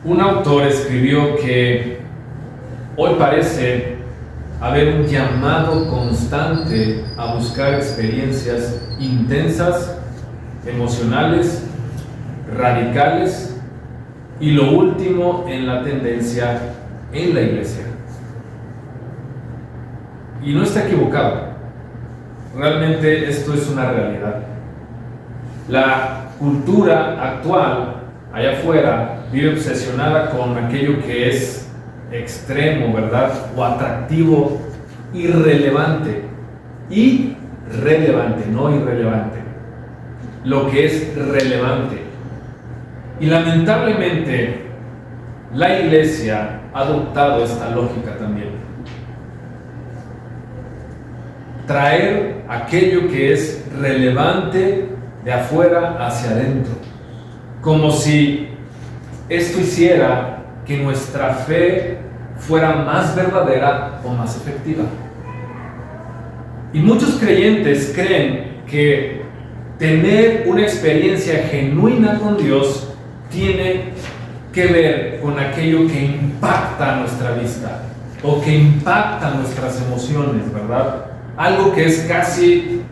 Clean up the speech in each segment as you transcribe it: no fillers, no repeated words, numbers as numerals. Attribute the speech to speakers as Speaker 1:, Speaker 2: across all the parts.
Speaker 1: Un autor escribió que hoy parece haber un llamado constante a buscar experiencias intensas, emocionales, radicales y lo último en la tendencia en la iglesia. Y no está equivocado. Realmente esto es una realidad. La cultura actual, allá afuera, vive obsesionada con aquello que es extremo, ¿verdad? O atractivo, irrelevante. Irrelevante, no irrelevante. Lo que es relevante. Y lamentablemente, la iglesia ha adoptado esta lógica también. Traer aquello que es relevante de afuera hacia adentro, como si esto hiciera que nuestra fe fuera más verdadera o más efectiva. Y muchos creyentes creen que tener una experiencia genuina con Dios tiene que ver con aquello que impacta nuestra vista o que impacta nuestras emociones, ¿verdad? Algo que es casi,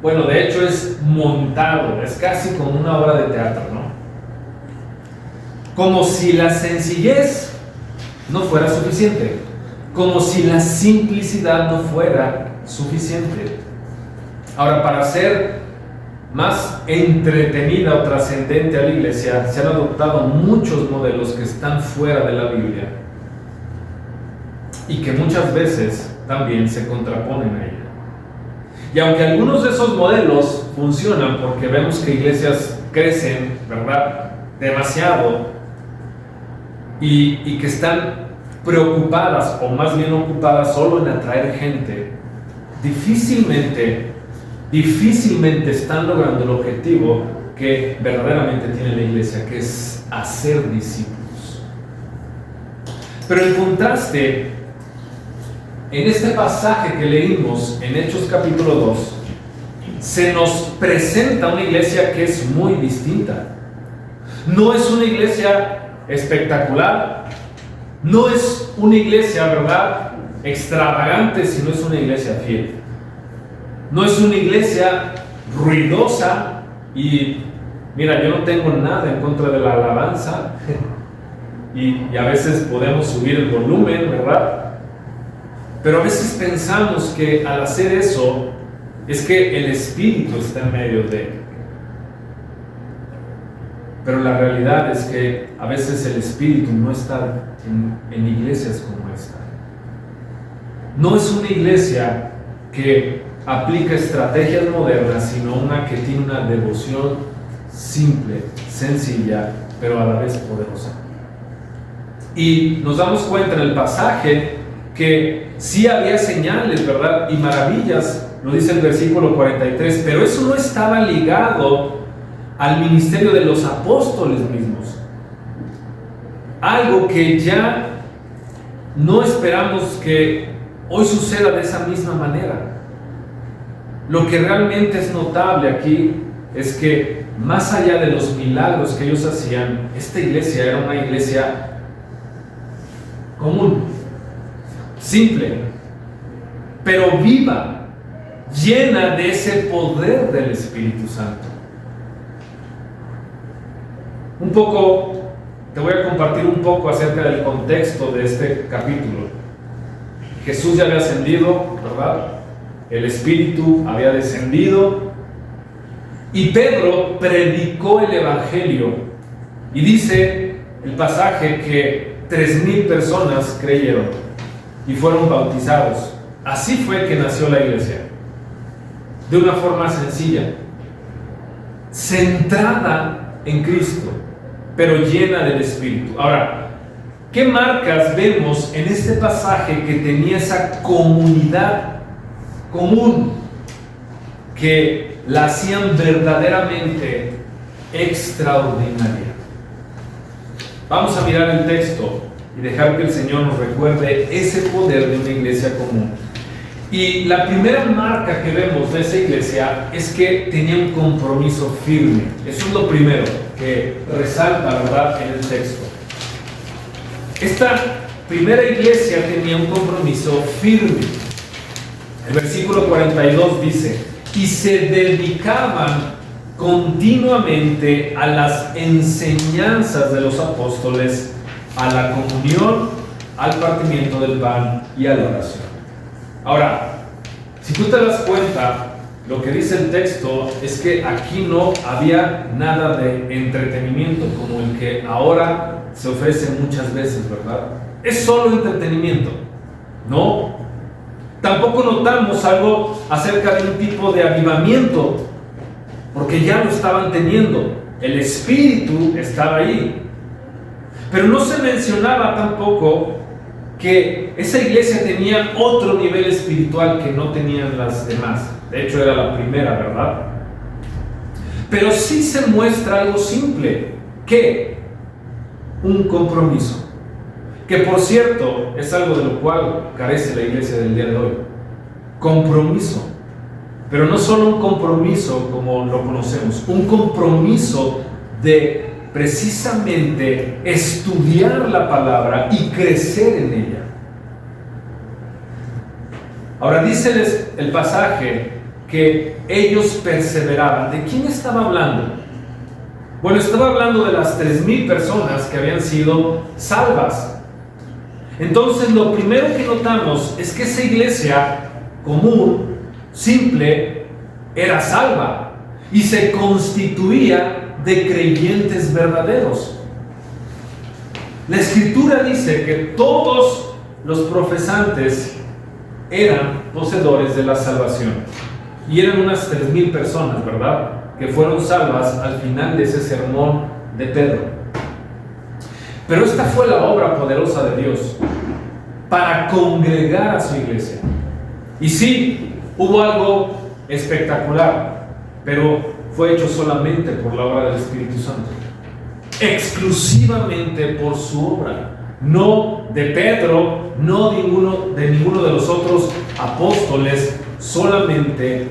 Speaker 1: bueno, de hecho es montado, es casi como una obra de teatro, ¿no? Como si la sencillez no fuera suficiente, como si la simplicidad no fuera suficiente. Ahora, para ser más entretenida o trascendente a la iglesia, se han adoptado muchos modelos que están fuera de la Biblia y que muchas veces también se contraponen a ella. Y aunque algunos de esos modelos funcionan porque vemos que iglesias crecen, ¿verdad?, demasiado y que están preocupadas o más bien ocupadas solo en atraer gente, difícilmente están logrando el objetivo que verdaderamente tiene la iglesia, que es hacer discípulos. Pero en contraste, en este pasaje que leímos en Hechos capítulo 2, se nos presenta una iglesia que es muy distinta. No es una iglesia espectacular, no es una iglesia, ¿verdad?, extravagante, sino es una iglesia fiel. No es una iglesia ruidosa y, mira, yo no tengo nada en contra de la alabanza y a veces podemos subir el volumen, ¿verdad? Pero a veces pensamos que al hacer eso es que el Espíritu está en medio de. Pero la realidad es que a veces el Espíritu no está en iglesias como esta. No es una iglesia que aplica estrategias modernas, sino una que tiene una devoción simple, sencilla, pero a la vez poderosa. Y nos damos cuenta en el pasaje que sí había señales, ¿verdad?, y maravillas, lo dice el versículo 43, pero eso no estaba ligado al ministerio de los apóstoles mismos. Algo que ya no esperamos que hoy suceda de esa misma manera. Lo que realmente es notable aquí es que más allá de los milagros que ellos hacían, esta iglesia era una iglesia común, simple, pero viva, llena de ese poder del Espíritu Santo. Te voy a compartir un poco acerca del contexto de este capítulo. Jesús ya había ascendido, ¿verdad? El Espíritu había descendido y Pedro predicó el Evangelio y dice el pasaje que 3,000 personas creyeron y fueron bautizados. Así fue que nació la iglesia, de una forma sencilla, centrada en Cristo, pero llena del Espíritu. Ahora, ¿qué marcas vemos en este pasaje que tenía esa comunidad común que la hacían verdaderamente extraordinaria? Vamos a mirar el texto y dejar que el Señor nos recuerde ese poder de una iglesia común. Y la primera marca que vemos de esa iglesia es que tenía un compromiso firme. Eso es lo primero que resalta, ¿verdad?, en el texto. esta primera iglesia tenía un compromiso firme. El versículo 42 dice: y se dedicaban continuamente a las enseñanzas de los apóstoles, a la comunión, al partimiento del pan y a la oración. Ahora, si tú te das cuenta, lo que dice el texto es que aquí no había nada de entretenimiento como el que ahora se ofrece muchas veces, ¿verdad? Es solo entretenimiento, ¿no? Tampoco notamos algo acerca de un tipo de avivamiento, porque ya lo estaban teniendo. El Espíritu estaba ahí. Pero no se mencionaba tampoco que esa iglesia tenía otro nivel espiritual que no tenían las demás. De hecho, era la primera, ¿verdad? Pero sí se muestra algo simple. ¿Qué? Un compromiso. Que, por cierto, es algo de lo cual carece la iglesia del día de hoy. Compromiso. Pero no solo un compromiso como lo conocemos, un compromiso de precisamente estudiar la palabra y crecer en ella. Ahora dice el pasaje que ellos perseveraban. ¿De quién estaba hablando? Bueno, estaba hablando de las 3,000 personas que habían sido salvas. Entonces, lo primero que notamos es que esa iglesia común, simple, era salva y se constituía de creyentes verdaderos. La Escritura dice que todos los profesantes eran poseedores de la salvación, y eran unas 3,000 personas, ¿verdad?, que fueron salvas al final de ese sermón de Pedro. Pero esta fue la obra poderosa de Dios para congregar a su iglesia. Y sí, hubo algo espectacular, pero fue hecho solamente por la obra del Espíritu Santo, exclusivamente por su obra, no de Pedro, no de ninguno de los otros apóstoles, solamente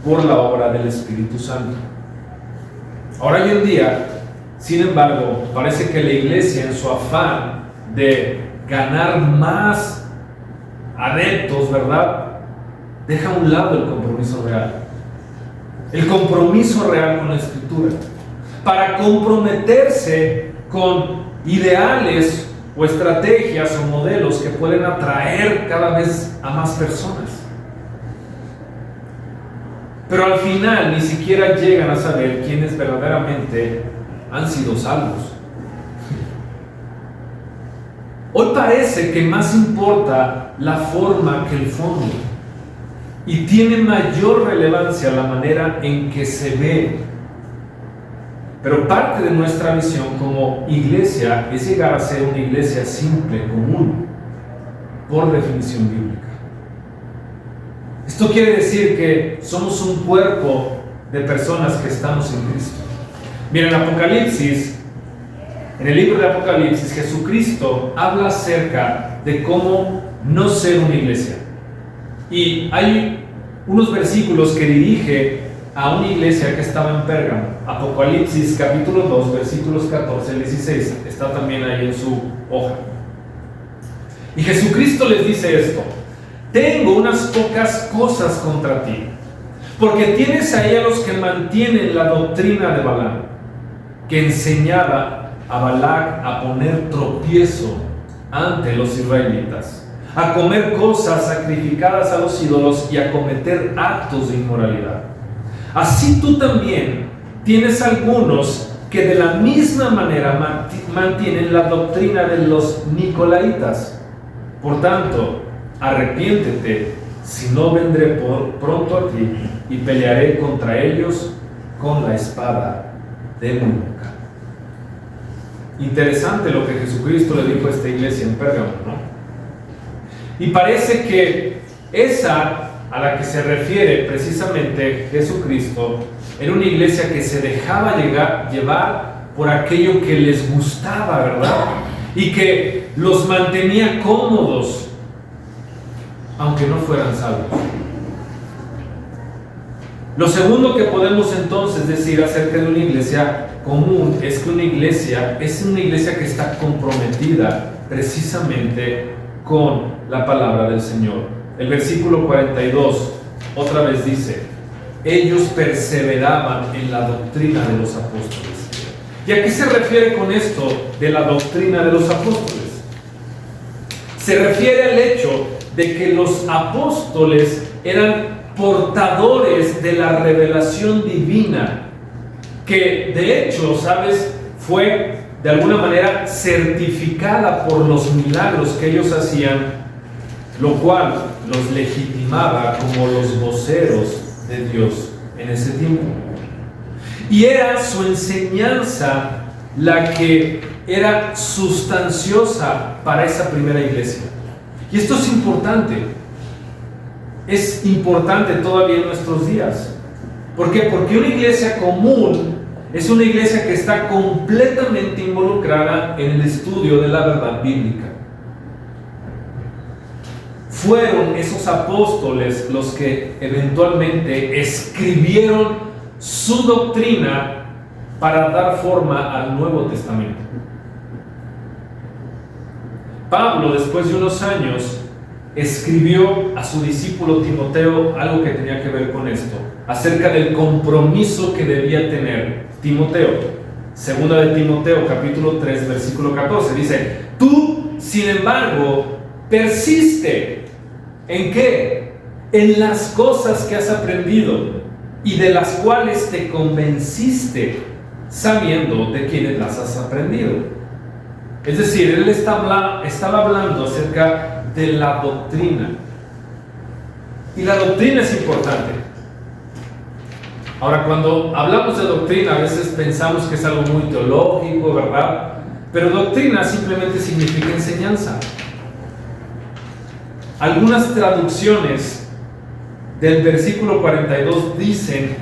Speaker 1: por la obra del Espíritu Santo. Ahora, hoy en día, sin embargo, parece que la iglesia, en su afán de ganar más adeptos, ¿verdad?, deja a un lado el compromiso real. El compromiso real con la Escritura. Para comprometerse con ideales o estrategias o modelos que pueden atraer cada vez a más personas. Pero al final ni siquiera llegan a saber quiénes verdaderamente han sido salvos. Hoy parece que más importa la forma que el fondo. Y tiene mayor relevancia la manera en que se ve. Pero parte de nuestra misión como iglesia es llegar a ser una iglesia simple, común, por definición bíblica. Esto quiere decir que somos un cuerpo de personas que estamos en Cristo. Miren, en el libro de Apocalipsis, Jesucristo habla acerca de cómo no ser una iglesia. Y hay unos versículos que dirige a una iglesia que estaba en Pérgamo. Apocalipsis capítulo 2, versículos 14 al 16. Está también ahí en su hoja. Y Jesucristo les dice esto: tengo unas pocas cosas contra ti, porque tienes ahí a los que mantienen la doctrina de Balaam, que enseñaba a Balac a poner tropiezo ante los israelitas, a comer cosas sacrificadas a los ídolos y a cometer actos de inmoralidad. Así tú también tienes algunos que de la misma manera mantienen la doctrina de los nicolaitas. Por tanto, arrepiéntete, si no vendré pronto a ti y pelearé contra ellos con la espada de mi boca. Interesante lo que Jesucristo le dijo a esta iglesia en Pérgamo, ¿no? Y parece que esa a la que se refiere precisamente Jesucristo era una iglesia que se dejaba llevar por aquello que les gustaba, ¿verdad? Y que los mantenía cómodos, aunque no fueran salvos. Lo segundo que podemos entonces decir acerca de una iglesia común es que una iglesia es una iglesia que está comprometida precisamente con la palabra del Señor. El versículo 42 otra vez dice: ellos perseveraban en la doctrina de los apóstoles. ¿Y a qué se refiere con esto de la doctrina de los apóstoles? Se refiere al hecho de que los apóstoles eran portadores de la revelación divina, que de hecho, ¿sabes?, fue de alguna manera certificada por los milagros que ellos hacían, lo cual los legitimaba como los voceros de Dios en ese tiempo. Y era su enseñanza la que era sustanciosa para esa primera iglesia. Y esto es importante. Es importante todavía en nuestros días. ¿Por qué? Porque una iglesia común es una iglesia que está completamente involucrada en el estudio de la verdad bíblica. Fueron esos apóstoles los que eventualmente escribieron su doctrina para dar forma al Nuevo Testamento. Pablo, después de unos años, escribió a su discípulo Timoteo algo que tenía que ver con esto, acerca del compromiso que debía tener Timoteo. Segunda de Timoteo, capítulo 3, versículo 14, dice: tú, sin embargo, persiste. ¿En qué? En las cosas que has aprendido y de las cuales te convenciste, sabiendo de quiénes las has aprendido. Es decir, él estaba hablando acerca de la doctrina. Y la doctrina es importante. Ahora, cuando hablamos de doctrina, a veces pensamos que es algo muy teológico, ¿verdad? Pero doctrina simplemente significa enseñanza. Algunas traducciones del versículo 42 dicen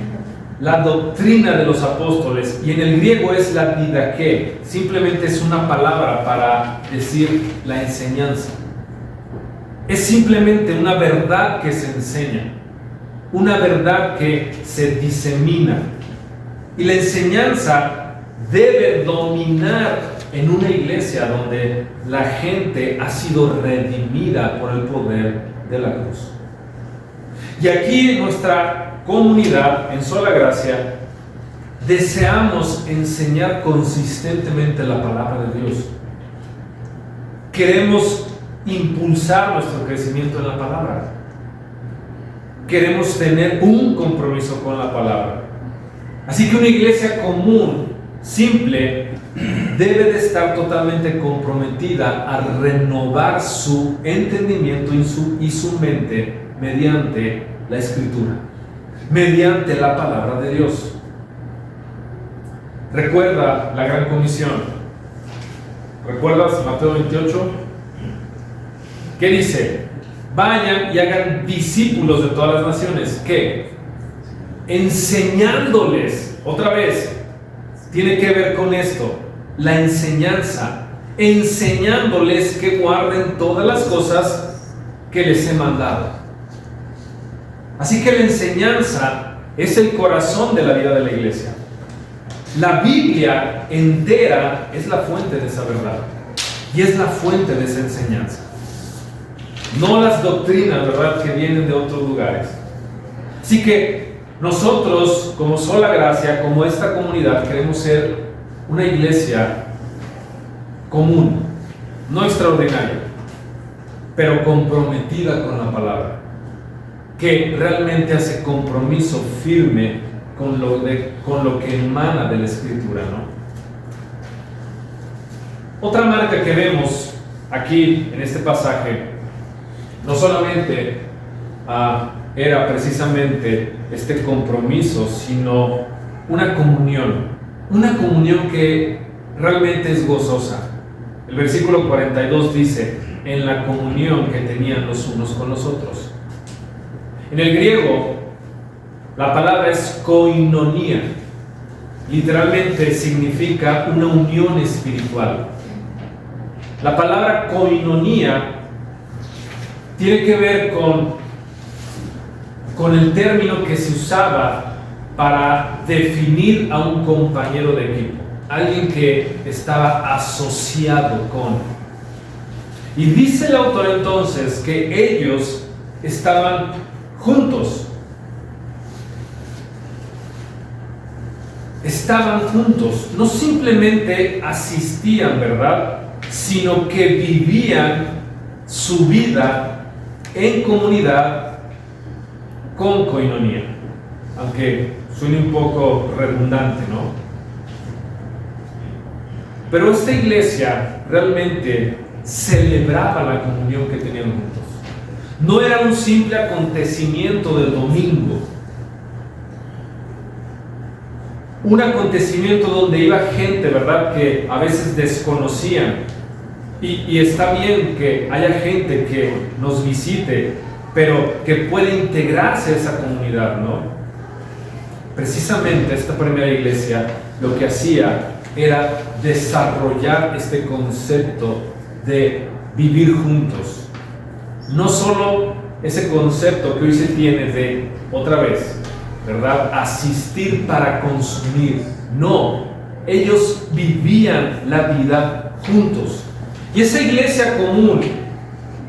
Speaker 1: la doctrina de los apóstoles, y en el griego es la didaqué. Simplemente es una palabra para decir la enseñanza. Es simplemente una verdad que se enseña, una verdad que se disemina. Y la enseñanza debe dominar en una iglesia donde la gente ha sido redimida por el poder de la cruz. Y aquí en nuestra comunidad, en Sola Gracia, deseamos enseñar consistentemente la palabra de Dios. Queremos impulsar nuestro crecimiento en la palabra. Queremos tener un compromiso con la palabra. Así que una iglesia común, simple, debe de estar totalmente comprometida a renovar su entendimiento y su mente mediante la Escritura, mediante la palabra de Dios. Recuerda la gran comisión. ¿Recuerdas Mateo 28? ¿Qué dice? Vayan y hagan discípulos de todas las naciones. ¿Qué? Enseñándoles. Otra vez, tiene que ver con esto, la enseñanza. Enseñándoles que guarden todas las cosas que les he mandado. Así que la enseñanza es el corazón de la vida de la iglesia. La Biblia entera es la fuente de esa verdad y es la fuente de esa enseñanza. No las doctrinas, ¿verdad?, que vienen de otros lugares. Así que nosotros, como Sola Gracia, como esta comunidad, queremos ser una iglesia común, no extraordinaria, pero comprometida con la palabra, que realmente hace compromiso firme con lo que emana de la Escritura, ¿no? Otra marca que vemos aquí en este pasaje no solamente era precisamente este compromiso, sino una comunión que realmente es gozosa. El versículo 42 dice: en la comunión que tenían los unos con los otros. En el griego, la palabra es koinonía. Literalmente significa una unión espiritual. La palabra koinonía tiene que ver con el término que se usaba para definir a un compañero de equipo, alguien que estaba asociado con. Y dice el autor entonces que ellos estaban juntos. Estaban juntos, no simplemente asistían, ¿verdad? Sino que vivían su vida en comunidad con koinonía. Aunque suene un poco redundante, ¿no? Pero esta iglesia realmente celebraba la comunión que tenían juntos. No era un simple acontecimiento del domingo, un acontecimiento donde iba gente, ¿verdad?, que a veces desconocían. Y está bien que haya gente que nos visite, pero que puede integrarse a esa comunidad, ¿no? Precisamente esta primera iglesia lo que hacía era desarrollar este concepto de vivir juntos. No solo ese concepto que hoy se tiene de, otra vez, ¿verdad?, asistir para consumir. No, ellos vivían la vida juntos. Y esa iglesia común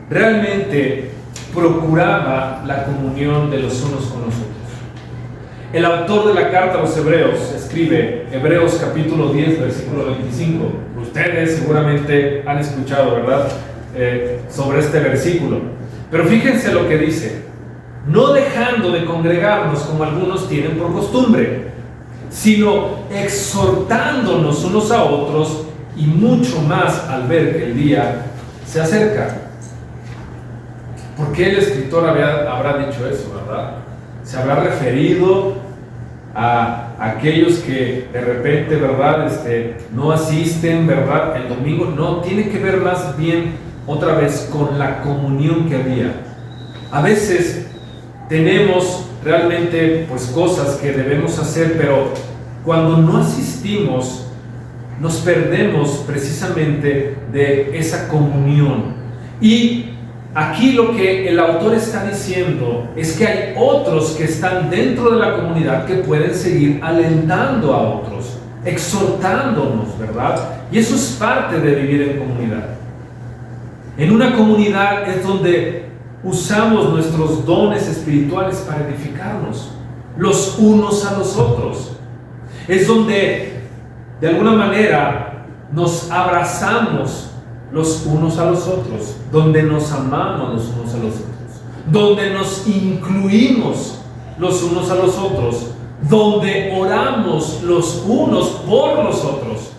Speaker 1: realmente procuraba la comunión de los unos con los otros. El autor de la carta a los Hebreos escribe, Hebreos capítulo 10, versículo 25. Ustedes seguramente han escuchado, ¿verdad?, sobre este versículo. Pero fíjense lo que dice: no dejando de congregarnos como algunos tienen por costumbre, sino exhortándonos unos a otros, y mucho más al ver que el día se acerca. ¿Por qué el escritor habrá dicho eso, verdad? Se habrá referido a aquellos que de repente, ¿verdad?, no asisten, ¿verdad?, el domingo. No, tiene que ver más bien otra vez con la comunión que había. A veces tenemos realmente pues cosas que debemos hacer, pero cuando no asistimos nos perdemos precisamente de esa comunión. Y aquí lo que el autor está diciendo es que hay otros que están dentro de la comunidad que pueden seguir alentando a otros, exhortándonos, ¿verdad? Y eso es parte de vivir en comunidad. En una comunidad es donde usamos nuestros dones espirituales para edificarnos los unos a los otros. Es donde de alguna manera nos abrazamos los unos a los otros, donde nos amamos los unos a los otros, donde nos incluimos los unos a los otros, donde oramos los unos por los otros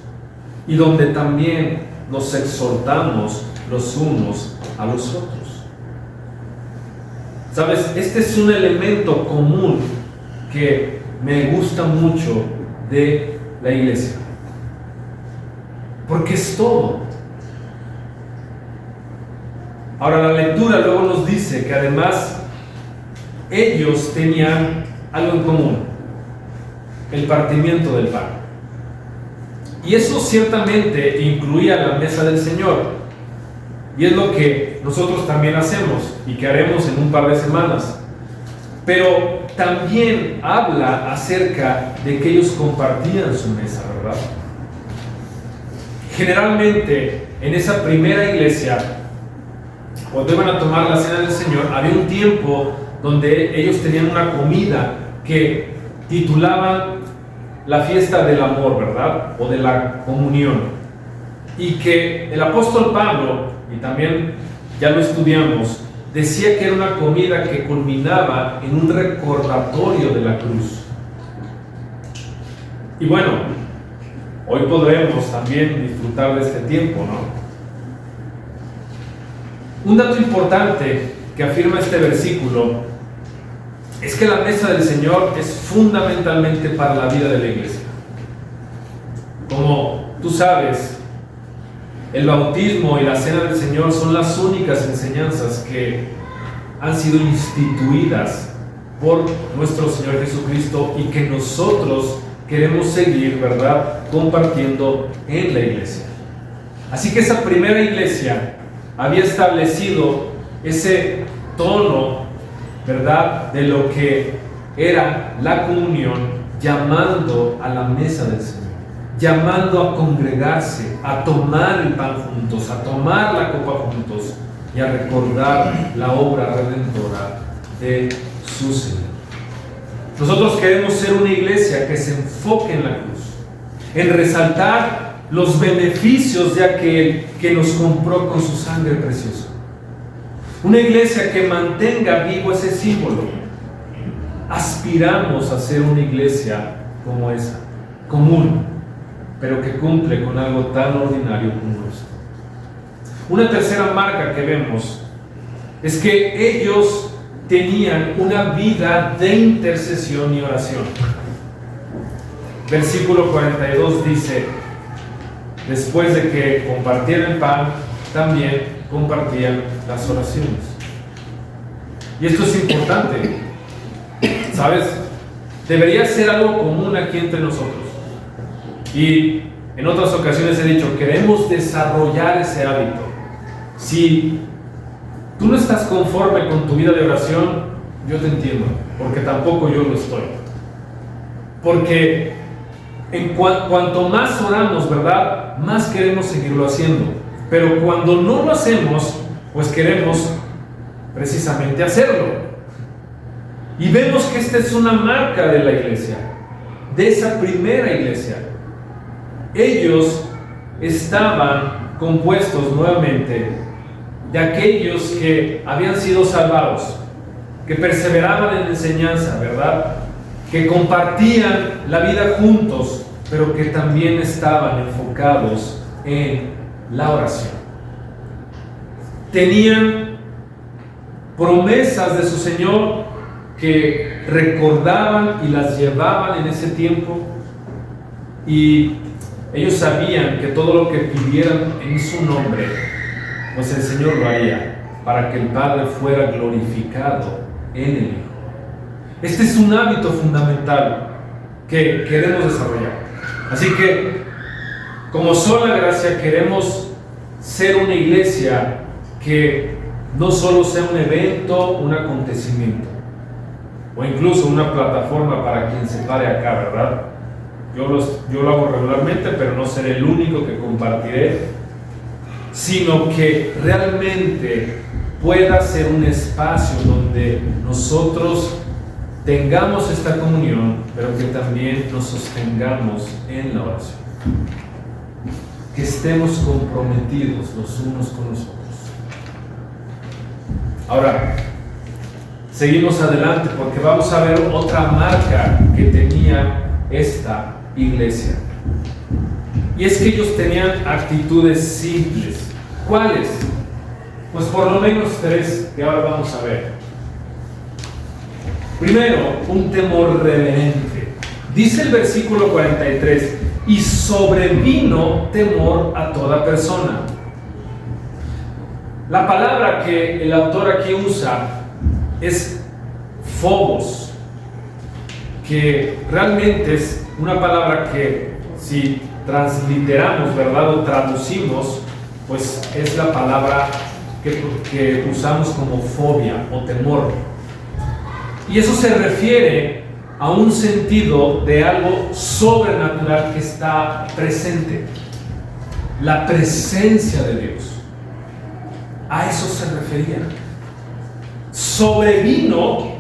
Speaker 1: y donde también nos exhortamos los unos a los otros. ¿Sabes? Este es un elemento común que me gusta mucho de la iglesia, porque es todo. Ahora, la lectura luego nos dice que además ellos tenían algo en común: el partimiento del pan. Y eso ciertamente incluía la mesa del Señor, y es lo que nosotros también hacemos y que haremos en un par de semanas. Pero también habla acerca de que ellos compartían su mesa, ¿verdad? Generalmente en esa primera iglesia, cuando iban a tomar la cena del Señor, había un tiempo donde ellos tenían una comida que titulaban la fiesta del amor, ¿verdad?, o de la comunión, y que el apóstol Pablo, y también ya lo estudiamos, decía que era una comida que culminaba en un recordatorio de la cruz. Y bueno, hoy podremos también disfrutar de este tiempo, ¿no? Un dato importante que afirma este versículo es que la mesa del Señor es fundamentalmente para la vida de la iglesia. Como tú sabes, el bautismo y la cena del Señor son las únicas enseñanzas que han sido instituidas por nuestro Señor Jesucristo y que nosotros queremos seguir, ¿verdad?, compartiendo en la iglesia. Así que esa primera iglesia había establecido ese tono, ¿verdad?, de lo que era la comunión, llamando a la mesa del Señor, llamando a congregarse, a tomar el pan juntos, a tomar la copa juntos y a recordar la obra redentora de su Señor. Nosotros queremos ser una iglesia que se enfoque en la cruz, en resaltar los beneficios de aquel que nos compró con su sangre preciosa. Una iglesia que mantenga vivo ese símbolo. Aspiramos a ser una iglesia como esa, común, pero que cumple con algo tan ordinario como esto. Una tercera marca que vemos es que ellos tenían una vida de intercesión y oración. Versículo 42 dice: después de que compartieran el pan, también compartían las oraciones. Y esto es importante, ¿sabes? Debería ser algo común aquí entre nosotros. Y en otras ocasiones he dicho, queremos desarrollar ese hábito. Si tú no estás conforme con tu vida de oración, yo te entiendo, porque tampoco yo lo estoy. Porque cuanto más oramos, ¿verdad?, más queremos seguirlo haciendo. Pero cuando no lo hacemos, pues queremos precisamente hacerlo. Y vemos que esta es una marca de la iglesia, de esa primera iglesia. Ellos estaban compuestos nuevamente de aquellos que habían sido salvados, que perseveraban en la enseñanza, ¿verdad?, que compartían la vida juntos, pero que también estaban enfocados en la oración. Tenían promesas de su Señor que recordaban y las llevaban en ese tiempo, y ellos sabían que todo lo que pidieran en su nombre, pues el Señor lo haría, para que el Padre fuera glorificado en el Hijo. Este es un hábito fundamental que queremos desarrollar. Así que, como Sola Gracia, queremos ser una iglesia que no solo sea un evento, un acontecimiento, o incluso una plataforma para quien se pare acá, ¿verdad? Yo lo hago regularmente, pero no seré el único que compartiré, sino que realmente pueda ser un espacio donde nosotros tengamos esta comunión, pero que también nos sostengamos en la oración. Que estemos comprometidos los unos con los otros. Ahora, seguimos adelante porque vamos a ver otra marca que tenía esta iglesia. Y es que ellos tenían actitudes simples. ¿Cuáles? Pues por lo menos tres que ahora vamos a ver. Primero, un temor reverente. Dice el versículo 43, y sobrevino temor a toda persona. La palabra que el autor aquí usa es phobos, que realmente es una palabra que, si transliteramos, ¿verdad?, o traducimos, pues es la palabra que usamos como fobia o temor. Y eso se refiere a un sentido de algo sobrenatural que está presente. La presencia de Dios. A eso se refería. Sobrevino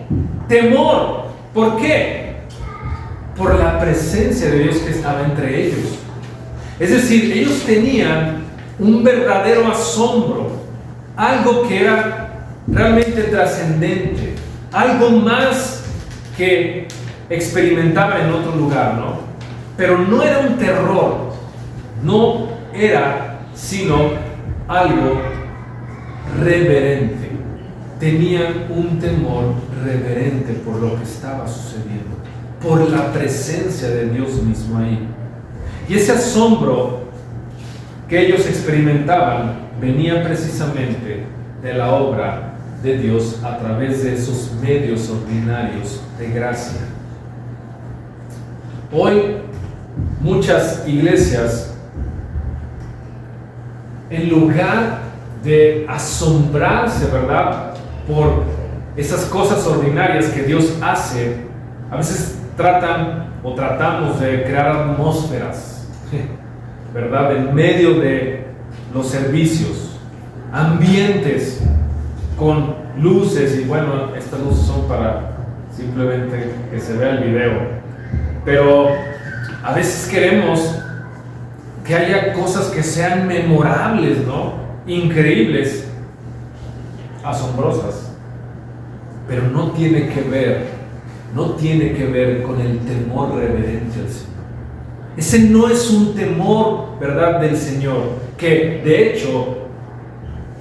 Speaker 1: temor. ¿Por qué? Por la presencia de Dios que estaba entre ellos. Es decir, ellos tenían un verdadero asombro, algo que era realmente trascendente, algo más que experimentaban en otro lugar, ¿no? Pero no era un terror, no era sino algo reverente. Tenían un temor reverente por lo que estaba sucediendo, por la presencia de Dios mismo ahí. Y ese asombro que ellos experimentaban venía precisamente de la obra de Dios a través de esos medios ordinarios de gracia. Hoy muchas iglesias, en lugar de asombrarse, ¿verdad?, por esas cosas ordinarias que Dios hace, A veces tratamos de crear atmósferas, ¿verdad? En medio de los servicios, ambientes con luces, y bueno, estas luces son para simplemente que se vea el video, pero a veces queremos que haya cosas que sean memorables, ¿no? Increíbles, asombrosas, pero no tiene que ver con el temor reverente al Señor. Ese no es un temor, ¿verdad?, del Señor, que de hecho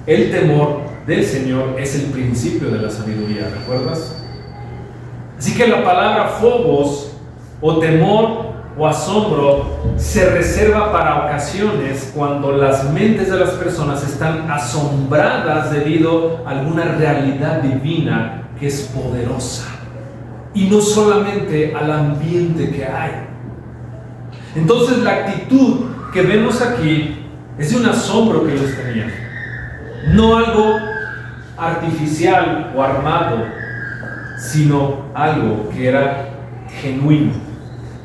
Speaker 1: el temor del Señor es el principio de la sabiduría, ¿recuerdas? Así que la palabra phobos o temor o asombro se reserva para ocasiones cuando las mentes de las personas están asombradas debido a alguna realidad divina que es poderosa, y no solamente al ambiente que hay. Entonces la actitud que vemos aquí es de un asombro que ellos tenían, no algo artificial o armado, sino algo que era genuino,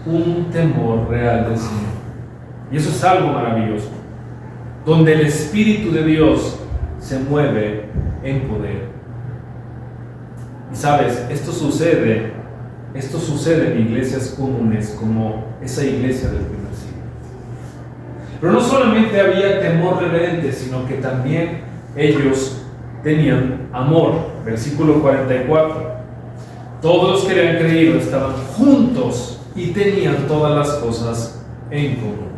Speaker 1: un temor real del Señor. Y eso es algo maravilloso, donde el Espíritu de Dios se mueve en poder. Y sabes, esto sucede en iglesias comunes como esa iglesia del primer siglo. Pero no solamente había temor reverente, sino que también ellos tenían amor. Versículo 44. Todos los que le han creído estaban juntos y tenían todas las cosas en común.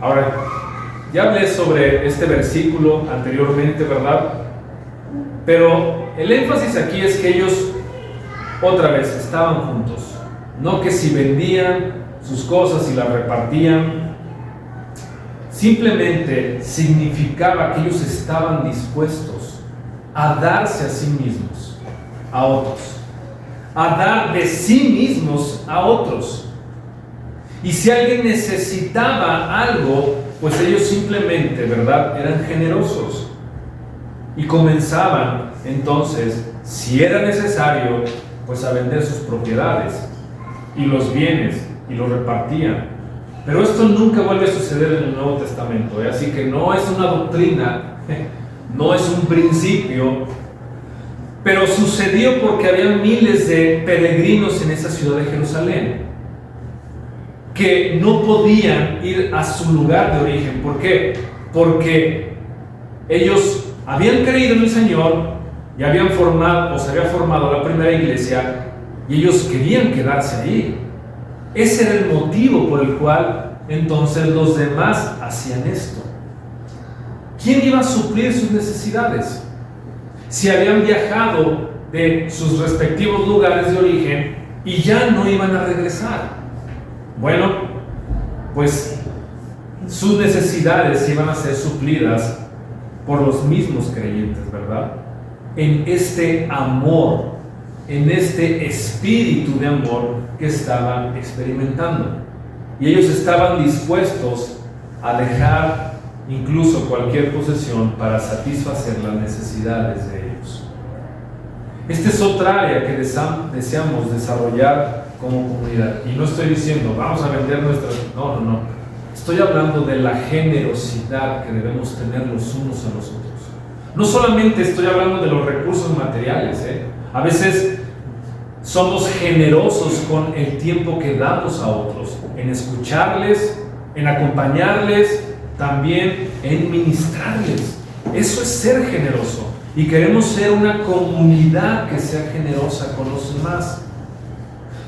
Speaker 1: Ahora, ya hablé sobre este versículo anteriormente, ¿verdad? Pero el énfasis aquí es que ellos otra vez estaban juntos. No que si vendían sus cosas y las repartían, simplemente significaba que ellos estaban dispuestos a darse a sí mismos a otros, a dar de sí mismos a otros. Y si alguien necesitaba algo, pues ellos simplemente, ¿verdad?, eran generosos y comenzaban entonces, si era necesario, pues a vender sus propiedades y los bienes y los repartían. Pero esto nunca vuelve a suceder en el Nuevo Testamento, ¿eh? Así que no es una doctrina, no es un principio, pero sucedió porque había miles de peregrinos en esa ciudad de Jerusalén que no podían ir a su lugar de origen. ¿Por qué? Porque ellos habían creído en el Señor y se había formado la primera iglesia, y ellos querían quedarse ahí. Ese era el motivo por el cual entonces los demás hacían esto. ¿Quién iba a suplir sus necesidades? Si habían viajado de sus respectivos lugares de origen y ya no iban a regresar. Bueno, pues sus necesidades iban a ser suplidas por los mismos creyentes, ¿verdad? En este amor, en este espíritu de amor que estaban experimentando. Y ellos estaban dispuestos a dejar incluso cualquier posesión para satisfacer las necesidades de ellos. Esta es otra área que deseamos desarrollar como comunidad. Y no estoy diciendo, vamos a vender nuestras... No. Estoy hablando de la generosidad que debemos tener los unos a los otros. No solamente estoy hablando de los recursos materiales, A veces somos generosos con el tiempo que damos a otros, en escucharles, en acompañarles, también en ministrarles. Eso es ser generoso. Y queremos ser una comunidad que sea generosa con los demás.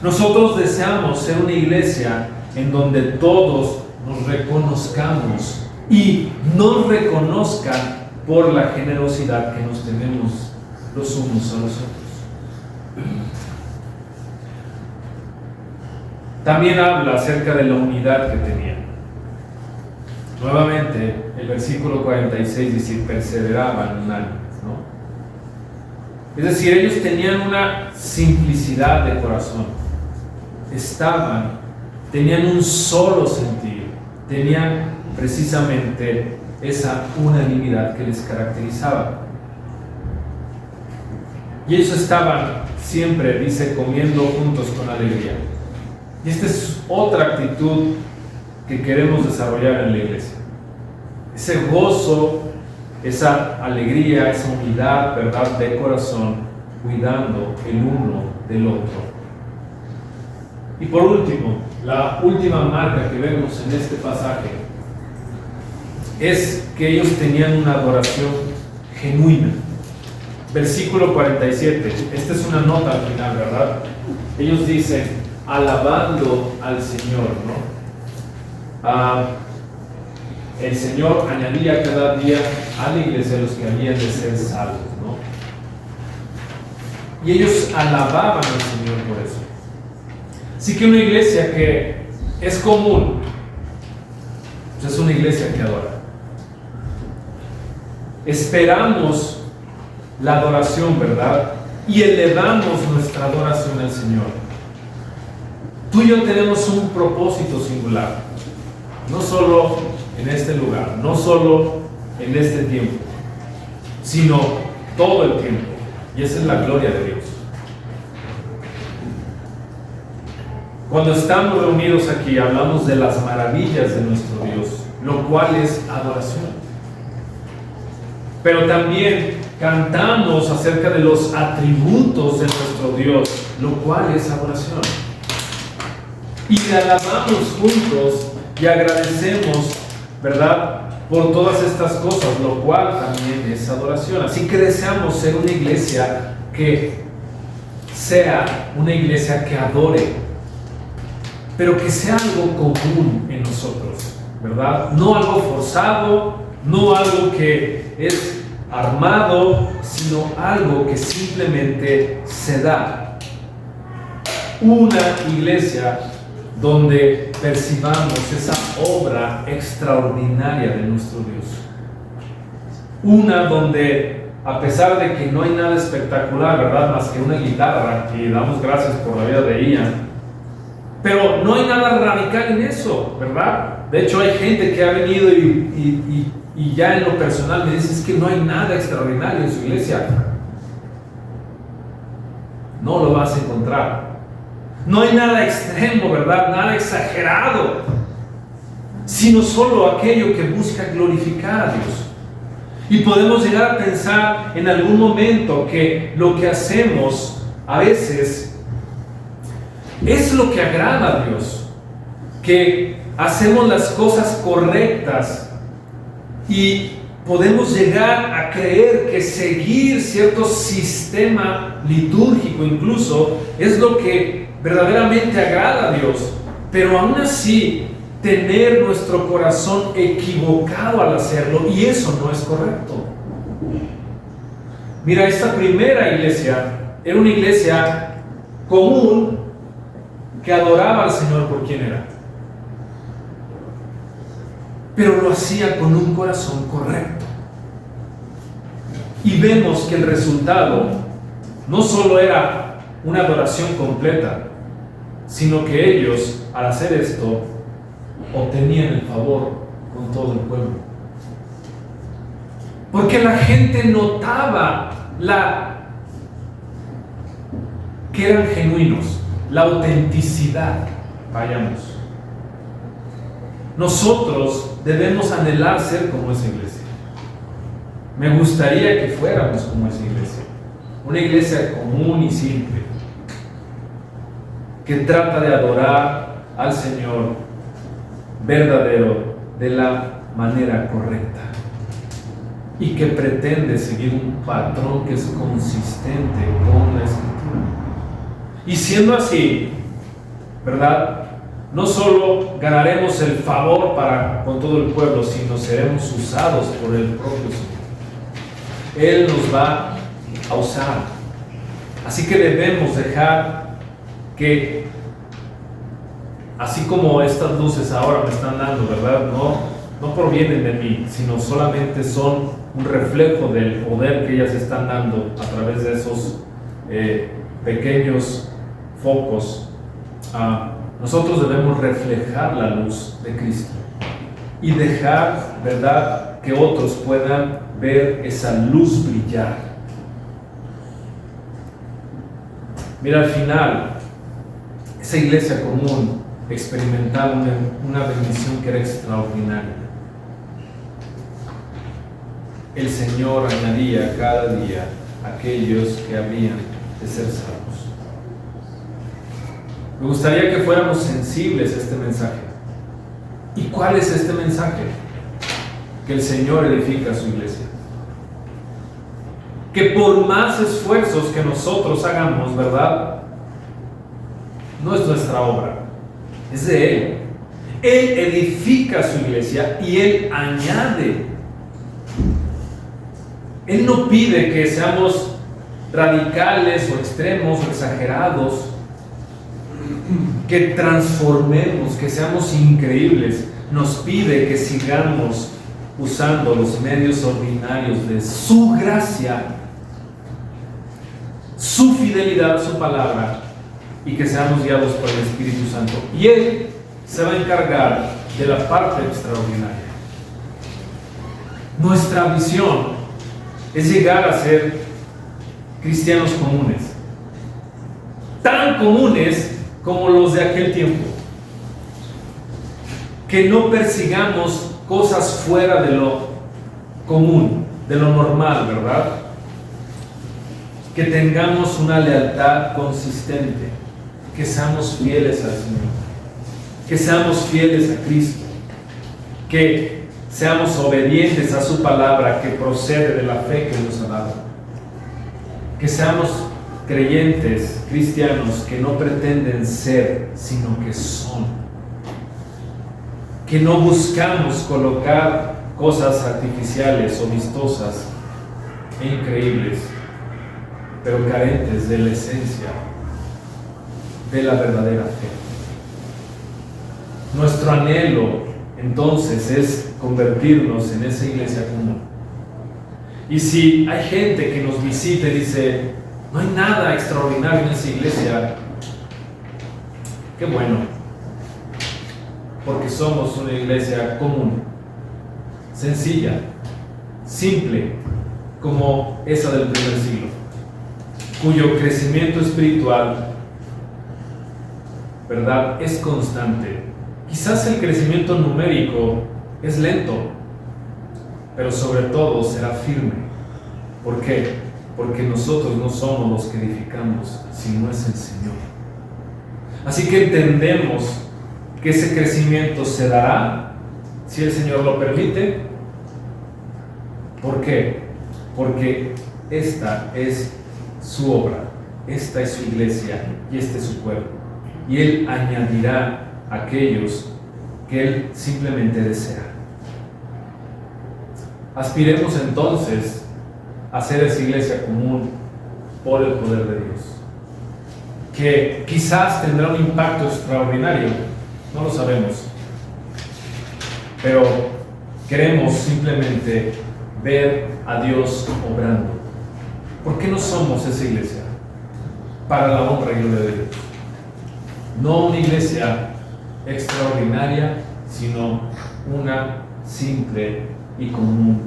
Speaker 1: Nosotros deseamos ser una iglesia en donde todos nos reconozcamos y nos reconozcan por la generosidad que nos tenemos los unos a los otros. También habla acerca de la unidad que tenían. Nuevamente, el versículo 46 dice: perseveraban unánimes, ¿no? Es decir, ellos tenían una simplicidad de corazón. Tenían un solo sentido, tenían precisamente esa unanimidad que les caracterizaba. Y ellos estaban siempre, dice, comiendo juntos con alegría. Y esta es otra actitud que queremos desarrollar en la iglesia. Ese gozo, esa alegría, esa unidad, ¿verdad?, de corazón, cuidando el uno del otro. Y por último, la última marca que vemos en este pasaje es que ellos tenían una adoración genuina. Versículo 47, esta es una nota al final, ¿verdad? Ellos dicen, alabando al Señor, ¿no? El Señor añadía cada día a la iglesia los que habían de ser salvos, ¿no? Y ellos alababan al Señor por eso. Así que una iglesia que es común, pues es una iglesia que adora. Esperamos la adoración, ¿verdad? Y elevamos nuestra adoración al Señor. Tú y yo tenemos un propósito singular, no solo en este lugar, no solo en este tiempo, sino todo el tiempo. Y esa es la gloria de Dios. Cuando estamos reunidos aquí, hablamos de las maravillas de nuestro Dios, lo cual es adoración. Pero también cantamos acerca de los atributos de nuestro Dios, lo cual es adoración. Y le alabamos juntos y agradecemos, ¿verdad?, por todas estas cosas, lo cual también es adoración. Así que deseamos ser una iglesia que sea una iglesia que adore, pero que sea algo común en nosotros, ¿verdad? No algo forzado, no algo que es armado, sino algo que simplemente se da. Una iglesia donde percibamos esa obra extraordinaria de nuestro Dios. Una donde, a pesar de que no hay nada espectacular, ¿verdad?, más que una guitarra, y damos gracias por la vida de Ian, pero no hay nada radical en eso, ¿verdad? De hecho, hay gente que ha venido y ya en lo personal me dice, es que no hay nada extraordinario en su iglesia. No lo vas a encontrar. No hay nada extremo, ¿verdad? Nada exagerado, sino solo aquello que busca glorificar a Dios. Y podemos llegar a pensar en algún momento que lo que hacemos a veces es lo que agrada a Dios, que hacemos las cosas correctas y podemos llegar a creer que seguir cierto sistema litúrgico incluso es lo que verdaderamente agrada a Dios, pero aún así tener nuestro corazón equivocado al hacerlo, y eso no es correcto. Mira, esta primera iglesia era una iglesia común que adoraba al Señor por quien era, pero lo hacía con un corazón correcto. Y vemos que el resultado no solo era una adoración completa, sino que ellos, al hacer esto, obtenían el favor con todo el pueblo. Porque la gente notaba que eran genuinos, la autenticidad. Vayamos. Nosotros debemos anhelar ser como esa iglesia. Me gustaría que fuéramos como esa iglesia. Una iglesia común y simple, que trata de adorar al Señor verdadero de la manera correcta y que pretende seguir un patrón que es consistente con la Escritura. Y siendo así, ¿verdad?, no solo ganaremos el favor con todo el pueblo, sino seremos usados por el propio Señor. Él nos va a usar. Así que debemos dejar que, así como estas luces ahora me están dando, ¿verdad?, no provienen de mí, sino solamente son un reflejo del poder que ellas están dando a través de esos pequeños focos. Nosotros debemos reflejar la luz de Cristo y dejar, ¿verdad?, que otros puedan ver esa luz brillar. Mira, al final, esa iglesia común experimentaba una bendición que era extraordinaria. El Señor añadía cada día a aquellos que habían de ser salvos. Me gustaría que fuéramos sensibles a este mensaje. ¿Y cuál es este mensaje? Que el Señor edifica su iglesia. Que por más esfuerzos que nosotros hagamos, ¿verdad? No es nuestra obra, es de Él. Él edifica su iglesia y Él añade. Él no pide que seamos radicales o extremos o exagerados, que transformemos, que seamos increíbles. Nos pide que sigamos usando los medios ordinarios de su gracia, su fidelidad a su palabra, y que seamos guiados por el Espíritu Santo. Y Él se va a encargar de la parte extraordinaria. Nuestra visión es llegar a ser cristianos comunes, tan comunes como los de aquel tiempo, que no persigamos cosas fuera de lo común, de lo normal, ¿verdad? Que tengamos una lealtad consistente, que seamos fieles al Señor, que seamos fieles a Cristo, que seamos obedientes a su palabra que procede de la fe que nos ha dado, que seamos creyentes, cristianos que no pretenden ser, sino que son, que no buscamos colocar cosas artificiales o vistosas e increíbles, pero carentes de la esencia de la verdadera fe. Nuestro anhelo entonces es convertirnos en esa iglesia común. Y si hay gente que nos visita y dice, no hay nada extraordinario en esa iglesia, qué bueno, porque somos una iglesia común, sencilla, simple, como esa del primer siglo, cuyo crecimiento espiritual, ¿verdad?, es constante. Quizás el crecimiento numérico es lento, pero sobre todo será firme. ¿Por qué? Porque nosotros no somos los que edificamos, sino es el Señor. Así que entendemos que ese crecimiento se dará si el Señor lo permite. ¿Por qué? Porque esta es su obra, esta es su iglesia y este es su cuerpo. Y Él añadirá a aquellos que Él simplemente desea. Aspiremos entonces a ser esa iglesia común por el poder de Dios, que quizás tendrá un impacto extraordinario, no lo sabemos, pero queremos simplemente ver a Dios obrando. ¿Por qué no somos esa iglesia? Para la honra y gloria de Dios. No una iglesia extraordinaria, sino una simple y común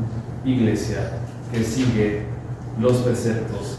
Speaker 1: iglesia que sigue los preceptos